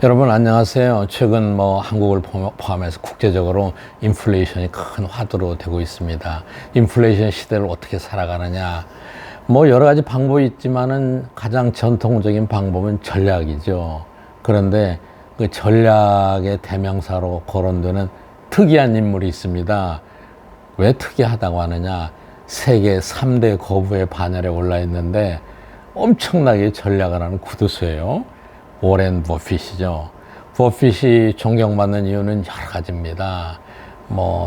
여러분 안녕하세요. 최근 한국을 포함해서 국제적으로 인플레이션이 큰 화두로 되고 있습니다. 인플레이션 시대를 어떻게 살아가느냐. 여러 가지 방법이 있지만은 가장 전통적인 방법은 전략이죠. 그런데 그 전략의 대명사로 거론되는 특이한 인물이 있습니다. 왜 특이하다고 하느냐. 세계 3대 거부의 반열에 올라 있는데 엄청나게 전략을 하는 구두수예요. 워렌 버핏이죠. 버핏이 존경받는 이유는 여러 가지입니다.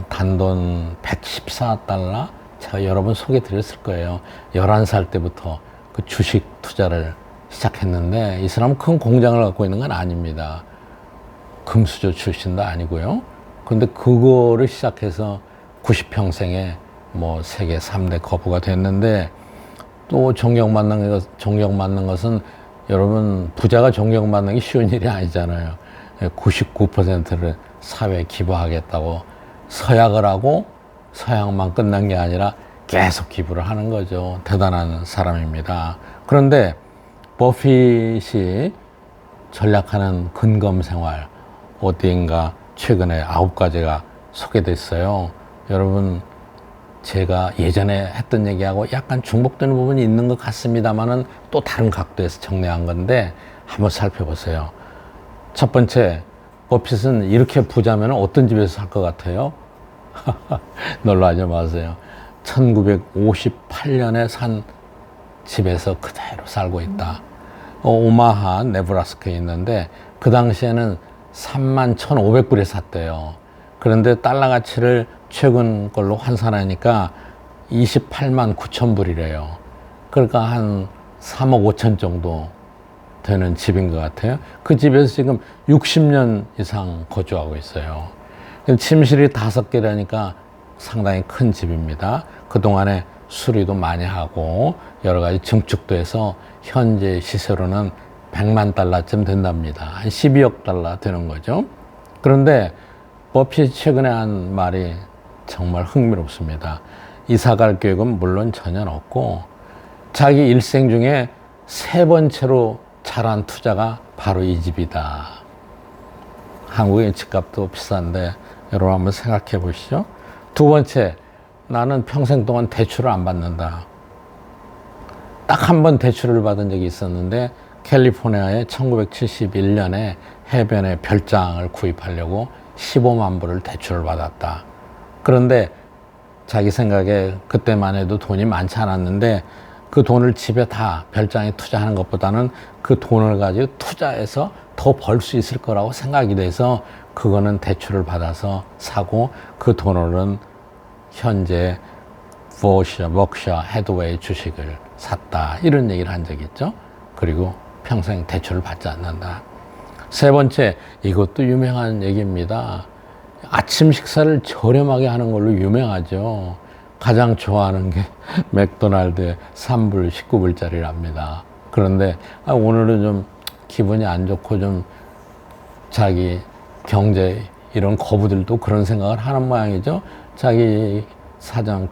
단돈 114달러? 제가 여러 번 소개 드렸을 거예요. 11살 때부터 그 주식 투자를 시작했는데 이 사람은 큰 공장을 갖고 있는 건 아닙니다. 금수저 출신도 아니고요. 그런데 그거를 시작해서 90평생에 세계 3대 거부가 됐는데 또 존경받는 것은 여러분 부자가 존경받는 게 쉬운 일이 아니잖아요. 99%를 사회에 기부하겠다고 서약을 하고 서약만 끝난 게 아니라 계속 기부를 하는 거죠. 대단한 사람입니다. 그런데 버핏이 전략하는 근검 생활 어디인가 최근에 9가지가 소개됐어요. 여러분 제가 예전에 했던 얘기하고 약간 중복되는 부분이 있는 것 같습니다만은 또 다른 각도에서 정리한 건데 한번 살펴보세요. 첫 번째, 버핏은 이렇게 부자면 어떤 집에서 살 것 같아요? 놀라지 마세요. 1958년에 산 집에서 그대로 살고 있다. 오마하, 네브라스카에 있는데 그 당시에는 31,500불에 샀대요. 그런데 달러 가치를 최근 걸로 환산하니까 28만 9천 불이래요. 그러니까 한 3억 5천 정도 되는 집인 것 같아요. 그 집에서 지금 60년 이상 거주하고 있어요. 침실이 5개라니까 상당히 큰 집입니다. 그동안에 수리도 많이 하고 여러 가지 증축도 해서 현재 시세로는 100만 달러쯤 된답니다. 한 12억 달러 되는 거죠. 그런데 버핏이 최근에 한 말이 정말 흥미롭습니다. 이사 갈 계획은 물론 전혀 없고 자기 일생 중에 3번째로 잘한 투자가 바로 이 집이다. 한국의 집값도 비싼데 여러분 한번 생각해 보시죠. 두 번째, 나는 평생 동안 대출을 안 받는다. 딱 한 번 대출을 받은 적이 있었는데 캘리포니아에 1971년에 해변에 별장을 구입하려고 15만 불을 대출을 받았다. 그런데 자기 생각에 그때만 해도 돈이 많지 않았는데 그 돈을 집에 다 별장에 투자하는 것보다는 그 돈을 가지고 투자해서 더 벌 수 있을 거라고 생각이 돼서 그거는 대출을 받아서 사고 그 돈으로는 현재 버크셔 해드웨이 주식을 샀다. 이런 얘기를 한 적이 있죠. 그리고 평생 대출을 받지 않는다. 세 번째, 이것도 유명한 얘기입니다. 아침 식사를 저렴하게 하는 걸로 유명하죠. 가장 좋아하는 게 맥도날드의 3불 19불짜리랍니다. 그런데 오늘은 좀 기분이 안 좋고 좀 자기 경제 이런 거부들도 그런 생각을 하는 모양이죠. 자기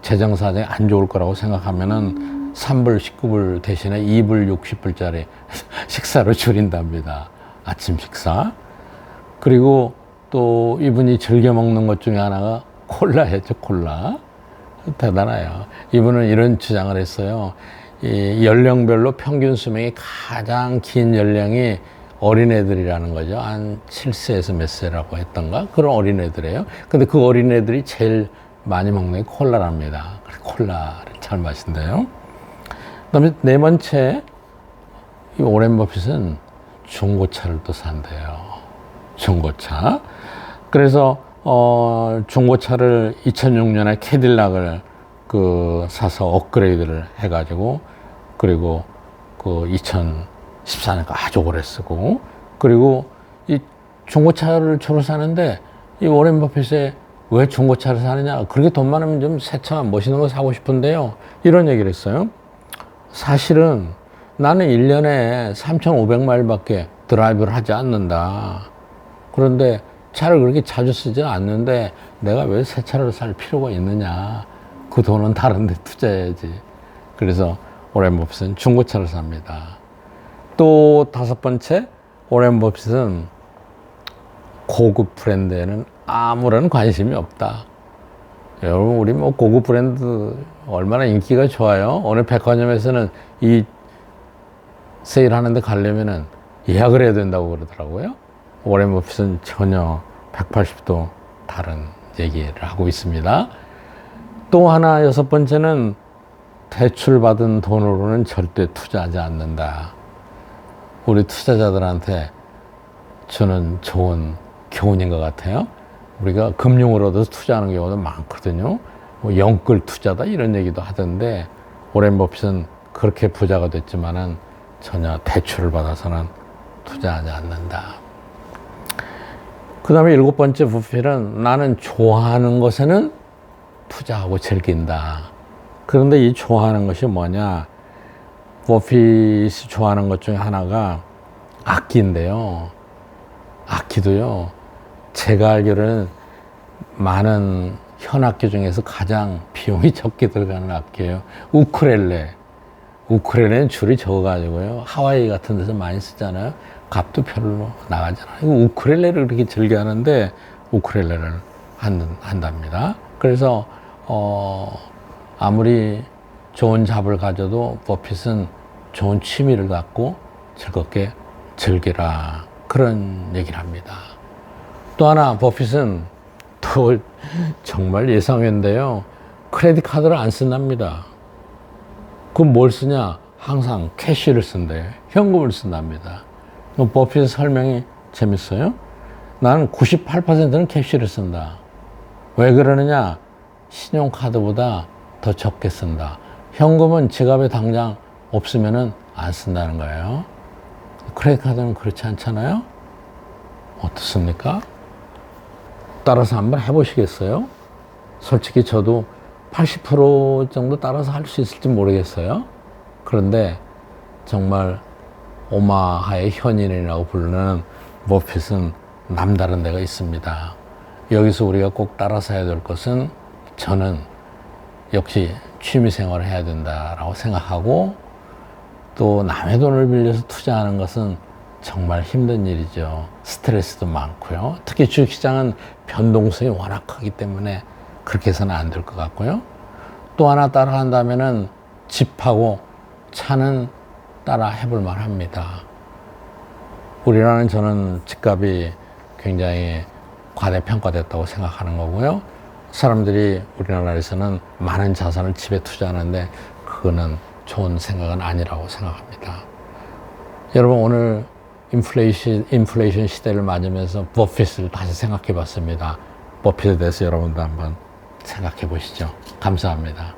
재정 사정이 안 좋을 거라고 생각하면은 3불 19불 대신에 2불 60불짜리 식사로 줄인답니다. 아침 식사. 그리고 또 이분이 즐겨 먹는 것 중에 하나가 콜라였죠. 콜라. 대단해요. 이분은 이런 주장을 했어요. 이 연령별로 평균 수명이 가장 긴 연령이 어린애들이라는 거죠. 한 7세에서 몇 세라고 했던가? 그런 어린애들이에요. 근데 그 어린애들이 제일 많이 먹는 게 콜라랍니다. 콜라를 잘 마신대요. 그 다음에 네 번째, 이 오렌 버핏은 중고차를 또 산대요. 중고차. 그래서 중고차를 2006년에 캐딜락을 사서 업그레이드를 해가지고 그리고 2014년까지 아주 오래 쓰고 그리고 이 중고차를 주로 사는데 이 워렌 버핏이 왜 중고차를 사느냐? 그렇게 돈 많으면 좀 새 차 멋있는 거 사고 싶은데요. 이런 얘기를 했어요. 사실은 나는 1년에 3,500마일밖에 드라이브를 하지 않는다. 그런데 차를 그렇게 자주 쓰지 않는데 내가 왜 새 차를 살 필요가 있느냐. 그 돈은 다른 데 투자해야지. 그래서 오렌 버핏은 중고차를 삽니다. 또 5번째, 오렌 버핏은 고급 브랜드에는 아무런 관심이 없다. 여러분, 우리 뭐 고급 브랜드 얼마나 인기가 좋아요. 오늘 백화점에서는 이 세일하는데 가려면은 예약을 해야 된다고 그러더라고요. 워렌 버핏은 전혀 180도 다른 얘기를 하고 있습니다. 또 하나, 6번째는 대출받은 돈으로는 절대 투자하지 않는다. 우리 투자자들한테 저는 좋은 교훈인 것 같아요. 우리가 금융을 얻어서 투자하는 경우도 많거든요. 뭐 영끌 투자다 이런 얘기도 하던데, 워렌 버핏은 그렇게 부자가 됐지만은 전혀 대출을 받아서는 투자하지 않는다. 그 다음에 7번째 버핏은 나는 좋아하는 것에는 투자하고 즐긴다. 그런데 이 좋아하는 것이 뭐냐? 버핏이 좋아하는 것 중에 하나가 악기인데요. 악기도요, 제가 알기로는 많은 현악기 중에서 가장 비용이 적게 들어가는 악기예요. 우쿨렐레. 우쿨렐레는 줄이 적어가지고요, 하와이 같은 데서 많이 쓰잖아요. 값도 별로 나가잖아요. 우쿨렐레를 그렇게 즐겨 하는데 우쿨렐레를 한답니다. 그래서 아무리 좋은 잡을 가져도 버핏은 좋은 취미를 갖고 즐겁게 즐기라, 그런 얘기를 합니다. 또 하나, 버핏은 또 정말 예상외인데요, 크레딧 카드를 안 쓴답니다. 그럼 뭘 쓰냐? 항상 캐시를 쓴대요. 현금을 쓴답니다. 버핏의 설명이 재밌어요. 나는 98%는 캐시를 쓴다. 왜 그러느냐? 신용카드보다 더 적게 쓴다. 현금은 지갑에 당장 없으면은 안 쓴다는 거예요. 크레딧 카드는 그렇지 않잖아요? 어떻습니까? 따라서 한번 해보시겠어요? 솔직히 저도 80% 정도 따라서 할 수 있을지 모르겠어요. 그런데 정말 오마하의 현인이라고 부르는 버핏은 남다른 데가 있습니다. 여기서 우리가 꼭 따라서 해야 될 것은, 저는 역시 취미생활을 해야 된다라고 생각하고, 또 남의 돈을 빌려서 투자하는 것은 정말 힘든 일이죠. 스트레스도 많고요. 특히 주식시장은 변동성이 워낙 크기 때문에 그렇게 해서는 안 될 것 같고요. 또 하나 따라 한다면은 집하고 차는 따라 해볼 만합니다. 우리나라는, 저는 집값이 굉장히 과대평가됐다고 생각하는 거고요. 사람들이 우리나라에서는 많은 자산을 집에 투자하는데 그거는 좋은 생각은 아니라고 생각합니다. 여러분, 오늘 인플레이션 시대를 맞으면서 버핏을 다시 생각해 봤습니다. 버핏에 대해서 여러분도 한번 생각해 보시죠. 감사합니다.